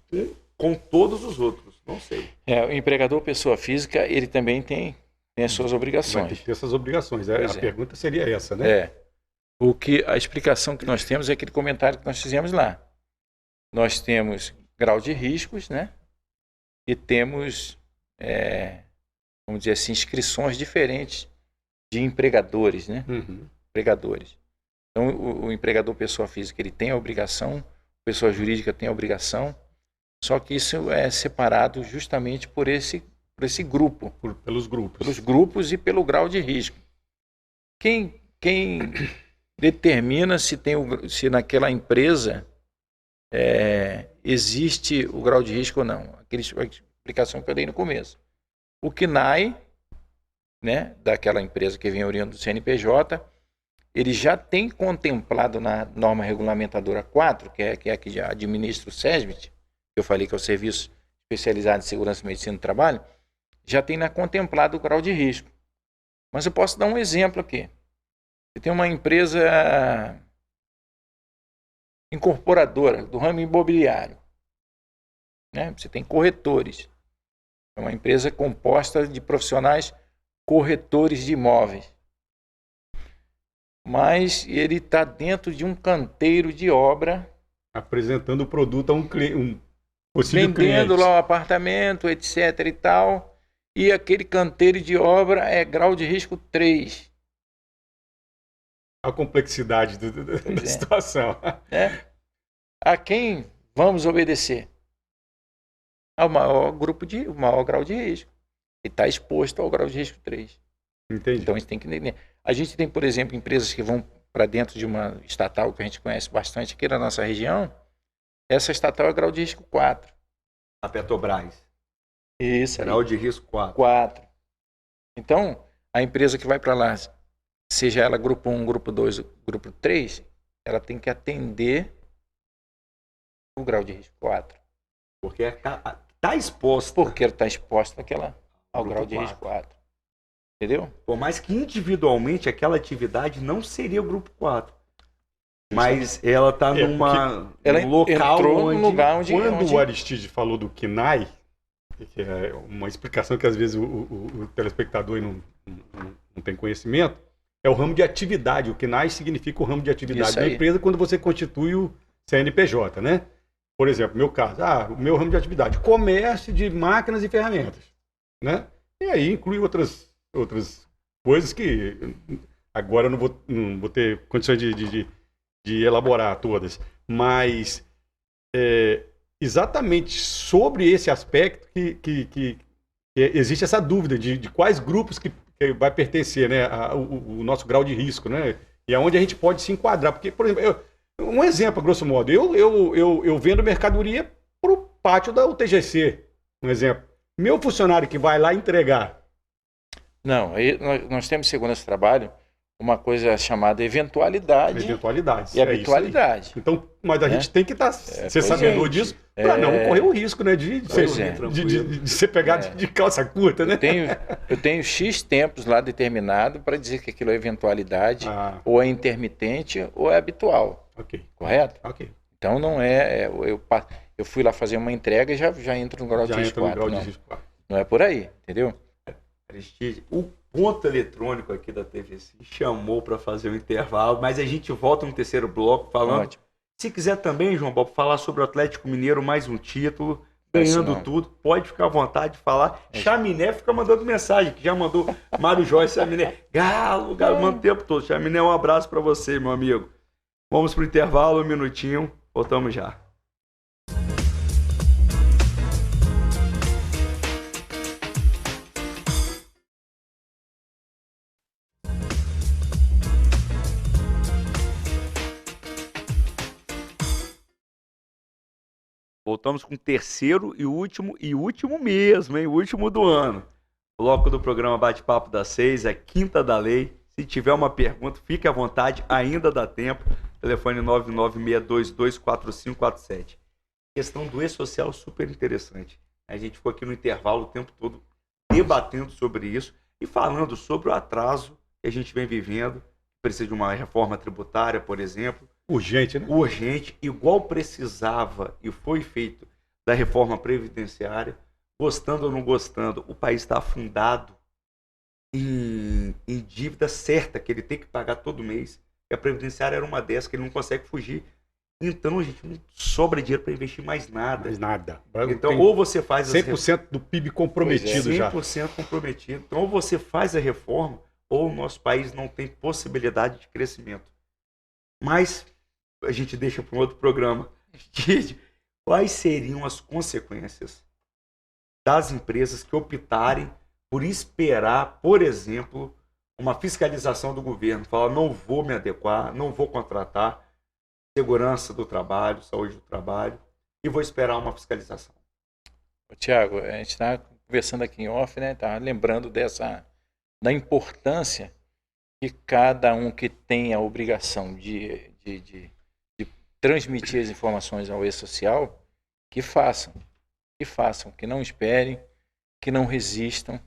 [SPEAKER 4] com todos os outros, não sei.
[SPEAKER 6] O empregador, pessoa física, ele também tem as suas obrigações.
[SPEAKER 5] Vai ter essas obrigações. A pergunta seria essa, né?
[SPEAKER 6] A explicação que nós temos é aquele comentário que nós fizemos lá. Nós temos grau de riscos, né? E temos, vamos dizer assim, inscrições diferentes de empregadores, né? Empregadores. Então, o empregador pessoa física, ele tem a obrigação, pessoa jurídica tem a obrigação, só que isso é separado justamente por esse grupo.
[SPEAKER 5] Pelos grupos.
[SPEAKER 6] Pelos grupos e pelo grau de risco. Quem determina se naquela empresa existe o grau de risco ou não. A explicação que eu dei no começo. O CNAE, né, daquela empresa que vem oriundo do CNPJ, ele já tem contemplado na norma regulamentadora 4, que é a que já administra o SESBIT, que eu falei que é o Serviço Especializado em Segurança e Medicina do Trabalho, já tem contemplado o grau de risco. Mas eu posso dar um exemplo aqui. Você tem uma empresa incorporadora do ramo imobiliário, né? Você tem corretores. É uma empresa composta de profissionais corretores de imóveis. Mas ele está dentro de um canteiro de obra.
[SPEAKER 5] Apresentando o produto a um possível cliente.
[SPEAKER 6] Vendendo lá o apartamento, etc. e tal. E aquele canteiro de obra é grau de risco 3.
[SPEAKER 5] A complexidade da situação.
[SPEAKER 6] A quem vamos obedecer? Ao maior grau de risco. E está exposto ao grau de risco 3.
[SPEAKER 5] Entendi.
[SPEAKER 6] Então a gente tem que entender. A gente tem, por exemplo, empresas que vão para dentro de uma estatal que a gente conhece bastante aqui na nossa região. Essa estatal é grau de risco 4.
[SPEAKER 4] A Petrobras.
[SPEAKER 6] Isso.
[SPEAKER 4] Grau de risco
[SPEAKER 6] 4. Então, a empresa que vai para lá, seja ela grupo 1, grupo 2, grupo 3, ela tem que atender o grau de risco 4.
[SPEAKER 4] Porque está exposto.
[SPEAKER 6] Porque ela está exposta ao grau de risco 4. Entendeu?
[SPEAKER 4] Por mais que individualmente aquela atividade não seria o grupo 4. Mas ela está num local onde...
[SPEAKER 5] Quando o Aristide falou do CNAE, que é uma explicação que às vezes o telespectador não tem conhecimento, é o ramo de atividade. O CNAE significa o ramo de atividade da empresa quando você constitui o CNPJ, né? Por exemplo, meu caso, o meu ramo de atividade, comércio de máquinas e ferramentas, né? E aí inclui outras coisas que agora eu não vou ter condições de elaborar todas, mas exatamente sobre esse aspecto que existe essa dúvida de quais grupos que vai pertencer, né, o nosso grau de risco, né, e aonde a gente pode se enquadrar, porque, por exemplo, um exemplo, grosso modo, eu vendo mercadoria para o pátio da UTGC, Um exemplo. Meu funcionário que vai lá entregar.
[SPEAKER 6] Não, aí nós temos em segurança do trabalho uma coisa chamada eventualidade
[SPEAKER 5] Eventualidades.
[SPEAKER 6] e habitualidade.
[SPEAKER 5] Então, mas a gente tem que estar ser sabedor disso para não correr o risco, né? De ser pegado de calça curta, né?
[SPEAKER 6] Eu tenho X tempos lá determinado para dizer que aquilo é eventualidade, ou é intermitente, ou é habitual.
[SPEAKER 5] Ok.
[SPEAKER 6] Correto?
[SPEAKER 5] Ok.
[SPEAKER 6] Então não eu fui lá fazer uma entrega e já entro no grau de risco 4. Não é por aí, entendeu?
[SPEAKER 4] Aristide, o ponto eletrônico aqui da TVC chamou para fazer o intervalo, mas a gente volta no terceiro bloco falando. Ótimo. Se quiser também, João Bob, falar sobre o Atlético Mineiro, mais um título, ganhando tudo, pode ficar à vontade de falar. Chaminé fica mandando mensagem, que já mandou Mário Joyce, Chaminé. Galo, manda o tempo todo. Chaminé, um abraço para você, meu amigo. Vamos pro intervalo, um minutinho, voltamos já. Voltamos com o terceiro e último mesmo, hein? O último do ano. Bloco do programa Bate-Papo das 6, é Quinta da Lei. Se tiver uma pergunta, fique à vontade, ainda dá tempo. Telefone 996224547. Questão do e-social super interessante. A gente ficou aqui no intervalo o tempo todo debatendo sobre isso e falando sobre o atraso que a gente vem vivendo. Precisa de uma reforma tributária, por exemplo.
[SPEAKER 5] Urgente, né?
[SPEAKER 4] Urgente, igual precisava e foi feito da reforma previdenciária, gostando ou não gostando, o país está afundado em dívida certa que ele tem que pagar todo mês. E a previdenciária era uma dessas que ele não consegue fugir. Então, gente, não sobra dinheiro para investir mais nada.
[SPEAKER 5] Mais nada.
[SPEAKER 4] Então, ou você faz
[SPEAKER 5] 100% do PIB comprometido já.
[SPEAKER 4] 100% comprometido. Então, ou você faz a reforma, ou o nosso país não tem possibilidade de crescimento. Mas a gente deixa para um outro programa. Quais seriam as consequências das empresas que optarem por esperar, por exemplo, uma fiscalização do governo? Falar, não vou me adequar, não vou contratar segurança do trabalho, saúde do trabalho, e vou esperar uma fiscalização.
[SPEAKER 6] Tiago, a gente está conversando aqui em off, né? Tá lembrando da importância que cada um que tem a obrigação de transmitir as informações ao e-social, que façam, que não esperem, que não resistam.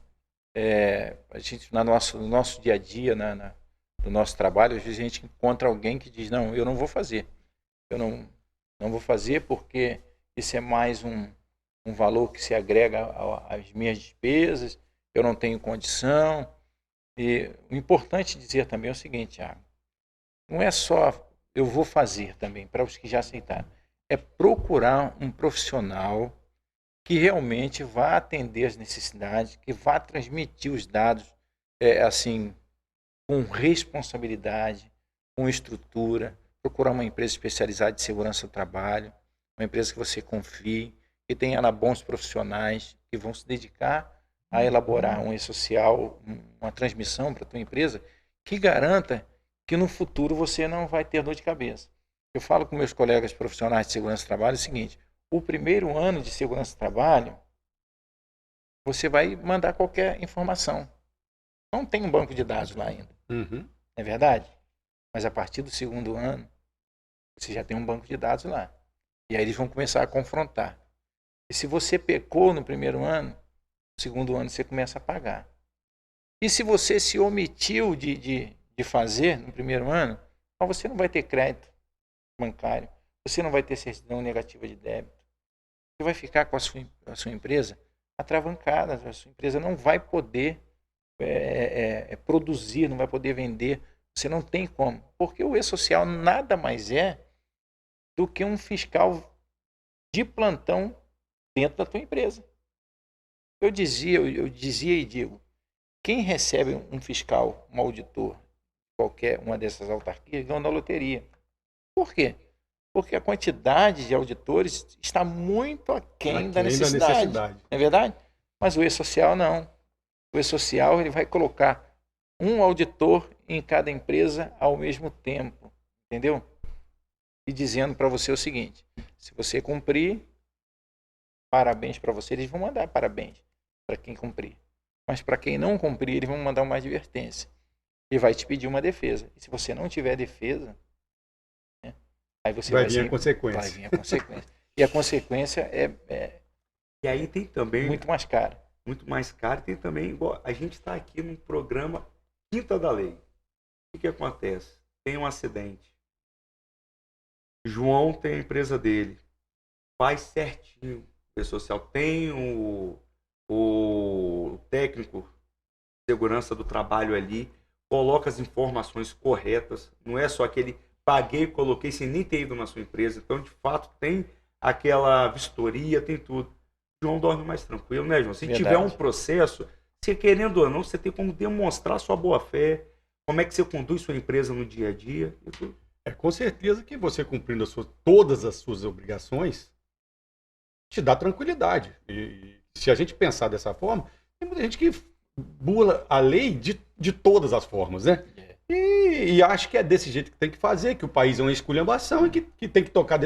[SPEAKER 6] A gente, no nosso dia a dia, no nosso trabalho, às vezes a gente encontra alguém que diz, não, eu não vou fazer. Eu não vou fazer porque isso é mais um valor que se agrega às minhas despesas, eu não tenho condição. E o importante dizer também é o seguinte, Thiago, não é só eu vou fazer também, para os que já aceitaram, é procurar um profissional que realmente vá atender as necessidades, que vá transmitir os dados assim, com responsabilidade, com estrutura, procurar uma empresa especializada de segurança do trabalho, uma empresa que você confie, que tenha lá bons profissionais que vão se dedicar a elaborar um e-social, uma transmissão para a tua empresa que garanta que no futuro você não vai ter dor de cabeça. Eu falo com meus colegas profissionais de segurança do trabalho o seguinte, o primeiro ano de segurança do trabalho, você vai mandar qualquer informação. Não tem um banco de dados lá ainda.
[SPEAKER 5] Uhum.
[SPEAKER 6] Não é verdade? Mas a partir do segundo ano, você já tem um banco de dados lá. E aí eles vão começar a confrontar. E se você pecou no primeiro ano, no segundo ano você começa a pagar. E se você se omitiu de fazer no primeiro ano, então você não vai ter crédito bancário, você não vai ter certidão negativa de débito. Você vai ficar com a sua empresa atravancada, a sua empresa não vai poder produzir, não vai poder vender, você não tem como. Porque o e-social nada mais é do que um fiscal de plantão dentro da tua empresa. Eu dizia e digo, quem recebe um fiscal, um auditor, qualquer uma dessas autarquias, ganha na loteria. Por quê? Porque a quantidade de auditores está muito aquém da necessidade. Não é verdade? Mas o e-social não. O e-social ele vai colocar um auditor em cada empresa ao mesmo tempo. Entendeu? E dizendo para você o seguinte, se você cumprir, parabéns para você, eles vão mandar parabéns para quem cumprir. Mas para quem não cumprir, eles vão mandar uma advertência. E vai te pedir uma defesa. E se você não tiver defesa, né, aí você
[SPEAKER 5] vai vir a consequência.
[SPEAKER 6] Vai vir a consequência. E a consequência
[SPEAKER 4] E aí tem também...
[SPEAKER 6] muito mais cara.
[SPEAKER 4] Muito mais caro. Tem também, igual, a gente está aqui num programa Quinta da Lei. O que acontece? Tem um acidente. João tem a empresa dele. Faz certinho. O social tem o técnico de segurança do trabalho ali. Coloca as informações corretas. Não é só aquele paguei e coloquei sem nem ter ido na sua empresa. Então, de fato, tem aquela vistoria, tem tudo. João dorme mais tranquilo, né, João? Se tiver um processo, você querendo ou não, você tem como demonstrar sua boa-fé, como é que você conduz sua empresa no dia a dia. E tudo.
[SPEAKER 5] Com certeza que você cumprindo todas as suas obrigações te dá tranquilidade. E se a gente pensar dessa forma, tem muita gente que bula a lei de todas as formas, né? E acha que é desse jeito que tem que fazer, que o país é uma esculhambação e que tem que tocar...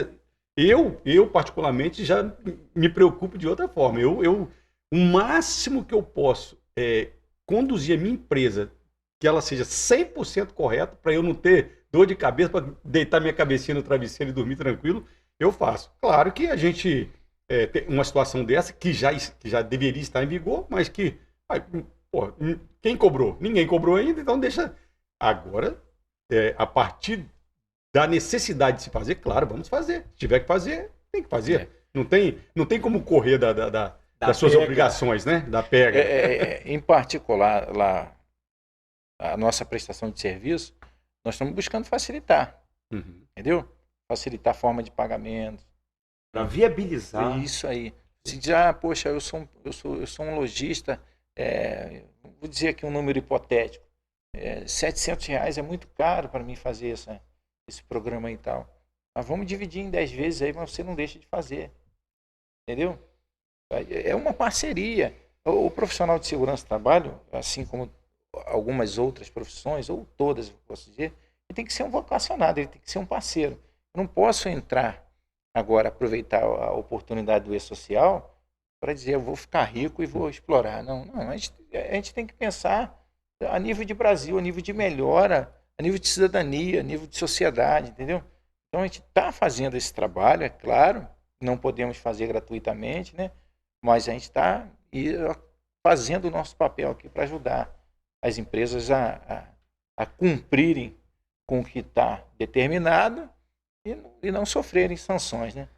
[SPEAKER 5] Eu, particularmente, já me preocupo de outra forma. O máximo que eu posso é conduzir a minha empresa, que ela seja 100% correta, para eu não ter dor de cabeça, para deitar minha cabecinha no travesseiro e dormir tranquilo, eu faço. Claro que a gente tem uma situação dessa que já deveria estar em vigor, mas que... quem cobrou? Ninguém cobrou ainda, então deixa... Agora, a partir da necessidade de se fazer, claro, vamos fazer. Se tiver que fazer, tem que fazer. Não tem como correr das suas obrigações, né? Da pega.
[SPEAKER 6] Em particular, lá, a nossa prestação de serviço, nós estamos buscando facilitar. Entendeu? Facilitar a forma de pagamento.
[SPEAKER 4] Para viabilizar.
[SPEAKER 6] Isso aí. Se diz, poxa, eu sou um lojista, vou dizer aqui um número hipotético. R$700 é muito caro para mim fazer esse programa aí e tal. Mas vamos dividir em 10 vezes aí, mas você não deixa de fazer. Entendeu? É uma parceria. O profissional de segurança do trabalho, assim como algumas outras profissões, ou todas, posso dizer, ele tem que ser um vocacionado, ele tem que ser um parceiro. Eu não posso entrar agora, aproveitar a oportunidade do e-social para dizer, eu vou ficar rico e vou explorar. Não, a gente tem que pensar a nível de Brasil, a nível de melhora, a nível de cidadania, a nível de sociedade, entendeu? Então a gente está fazendo esse trabalho, é claro, não podemos fazer gratuitamente, né? Mas a gente está fazendo o nosso papel aqui para ajudar as empresas a cumprirem com o que está determinado e não sofrerem sanções, né?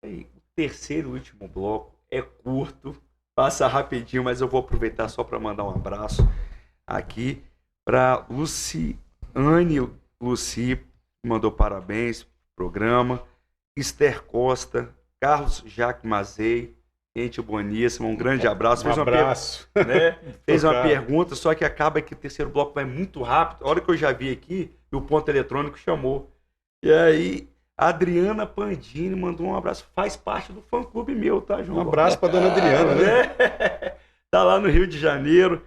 [SPEAKER 4] E o terceiro e último bloco é curto, passa rapidinho, mas eu vou aproveitar só para mandar um abraço aqui para Luci, que mandou parabéns pro programa, Esther Costa, Carlos Jacques Mazei, gente boníssima, um grande abraço. Fez uma pergunta, só que acaba que o terceiro bloco vai muito rápido. A hora que eu já vi aqui, o ponto eletrônico chamou. E aí, a Adriana Pandini mandou um abraço, faz parte do fã-clube meu, tá, João?
[SPEAKER 5] Um abraço para dona Adriana, né?
[SPEAKER 4] Tá lá no Rio de Janeiro.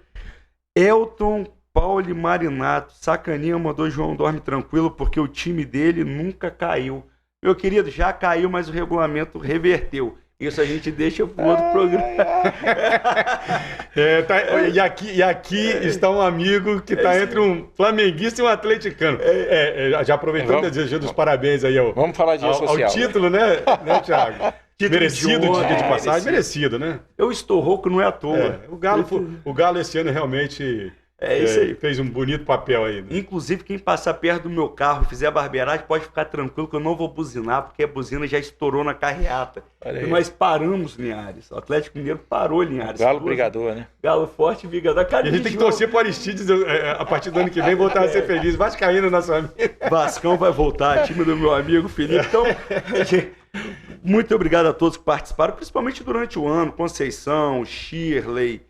[SPEAKER 4] Elton Pauli Marinato, sacaninha, mandou João dorme tranquilo porque o time dele nunca caiu. Meu querido, já caiu, mas o regulamento reverteu. Isso a gente deixa para o outro programa.
[SPEAKER 5] E aqui está um amigo que está entre um flamenguista e um atleticano. Já aproveitando desejando os parabéns aí
[SPEAKER 6] vamos falar de social.
[SPEAKER 5] Ao título, né Thiago? Merecido, diga de passagem, merecido, né?
[SPEAKER 4] Eu estou rouco, não é à toa.
[SPEAKER 5] O Galo esse ano realmente
[SPEAKER 4] isso aí.
[SPEAKER 5] Fez um bonito papel aí. Né?
[SPEAKER 4] Inclusive, quem passar perto do meu carro e fizer a barbeiragem pode ficar tranquilo que eu não vou buzinar, porque a buzina já estourou na carreata. E nós paramos Linhares. O Atlético Mineiro parou Linhares.
[SPEAKER 6] Galo brigador, né?
[SPEAKER 4] Galo forte, brigador.
[SPEAKER 5] E a gente tem que torcer para o Aristides a partir do ano que vem voltar a ser feliz. Vascaíno, nosso amigo.
[SPEAKER 4] Vascão vai voltar, time do meu amigo Felipe. Então, muito obrigado a todos que participaram, principalmente durante o ano. Conceição, Shirley,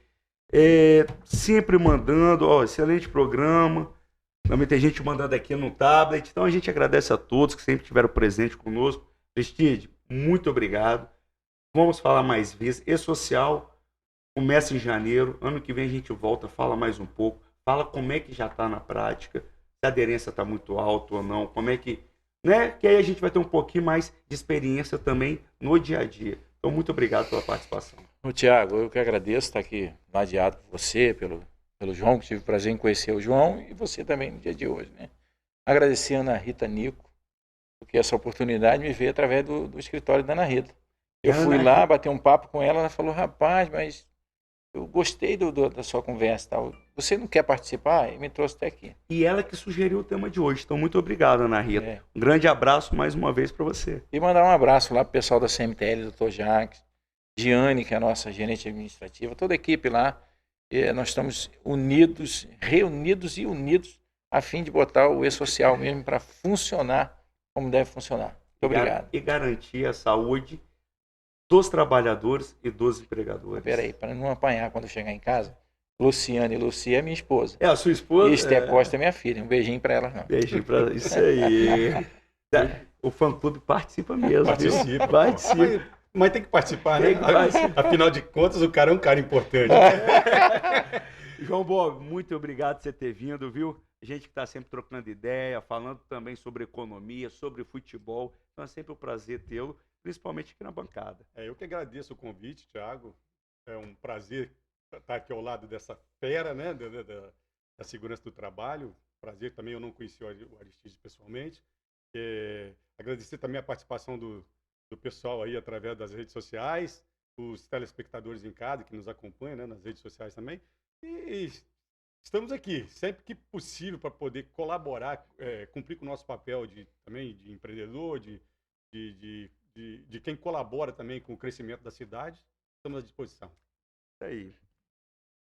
[SPEAKER 4] sempre mandando, excelente programa. Também tem gente mandando aqui no tablet. Então a gente agradece a todos que sempre estiveram presentes conosco. Prestige, muito obrigado. Vamos falar mais vezes. E-social começa em janeiro. Ano que vem a gente volta, fala mais um pouco. Fala como é que já está na prática. Se a aderência está muito alta ou não. Como é que... né? Que aí a gente vai ter um pouquinho mais de experiência também no dia a dia. Então, Então, muito obrigado pela participação.
[SPEAKER 6] Ô, Tiago, eu que agradeço estar aqui ladeado por você, pelo João, que tive o prazer em conhecer o João, e você também no dia de hoje, né? Agradecer a Ana Rita Nico, porque essa oportunidade me veio através do escritório da Ana Rita. Eu fui lá, bater um papo com ela, ela falou, rapaz, mas eu gostei da sua conversa e tal. Você não quer participar? E me trouxe até aqui.
[SPEAKER 4] E ela que sugeriu o tema de hoje. Então, muito obrigado, Ana Rita. Um grande abraço mais uma vez para você.
[SPEAKER 6] E mandar um abraço lá pro pessoal da CMTL, doutor Jacques, Diane, que é a nossa gerente administrativa, toda a equipe lá. Nós estamos reunidos e unidos a fim de botar o E-Social mesmo para funcionar como deve funcionar. Muito obrigado.
[SPEAKER 4] E garantir a saúde dos trabalhadores e dos empregadores.
[SPEAKER 6] Peraí, para não apanhar quando eu chegar em casa, Luciana e Lucia é minha esposa.
[SPEAKER 4] É a sua esposa?
[SPEAKER 6] E Esté Costa é minha filha. Um beijinho para elas.
[SPEAKER 4] Beijinho para isso aí. O fã-clube participa mesmo. Participa.
[SPEAKER 5] Mas tem que participar, né? Afinal de contas, o cara é um cara importante.
[SPEAKER 4] João Bob, muito obrigado por você ter vindo, viu? Gente que está sempre trocando ideia, falando também sobre economia, sobre futebol. Então é sempre um prazer tê-lo, principalmente aqui na bancada.
[SPEAKER 5] Eu que agradeço o convite, Thiago. É um prazer estar aqui ao lado dessa fera, né? Da segurança do trabalho. Prazer também, eu não conheci o Aristides pessoalmente. Agradecer também a participação do pessoal aí através das redes sociais, os telespectadores em casa que nos acompanham, né, nas redes sociais também. E estamos aqui, sempre que possível, para poder colaborar, cumprir com o nosso papel também de empreendedor, de quem colabora também com o crescimento da cidade. Estamos à disposição.
[SPEAKER 4] Isso aí.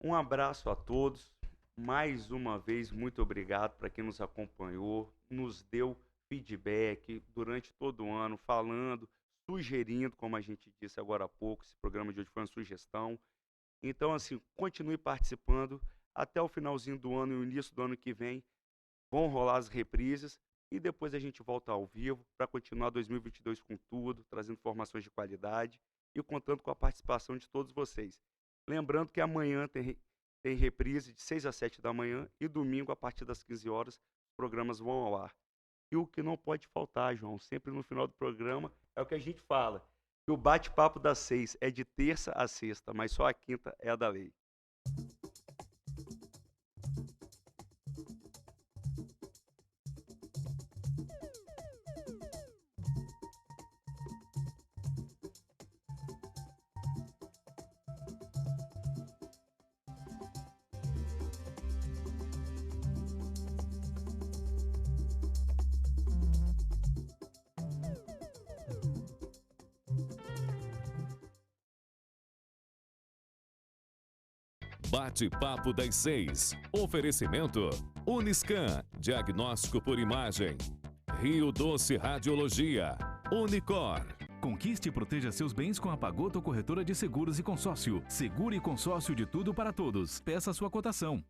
[SPEAKER 4] Um abraço a todos. Mais uma vez, muito obrigado para quem nos acompanhou, nos deu feedback durante todo o ano, falando, sugerindo, como a gente disse agora há pouco, esse programa de hoje foi uma sugestão. Então, assim, continue participando. Até o finalzinho do ano e o início do ano que vem vão rolar as reprises e depois a gente volta ao vivo para continuar 2022 com tudo, trazendo informações de qualidade e contando com a participação de todos vocês. Lembrando que amanhã tem reprise de 6 às 7 da manhã e domingo, a partir das 15 horas, os programas vão ao ar. E o que não pode faltar, João, sempre no final do programa, é o que a gente fala, que o bate-papo das 6 é de terça a sexta, mas só a quinta é a da lei.
[SPEAKER 1] Bate-papo das 6. Oferecimento Uniscan, diagnóstico por imagem. Rio Doce Radiologia. Unicor.
[SPEAKER 2] Conquiste e proteja seus bens com a Pagoto Corretora de Seguros e Consórcio. Seguro e consórcio de tudo para todos. Peça sua cotação.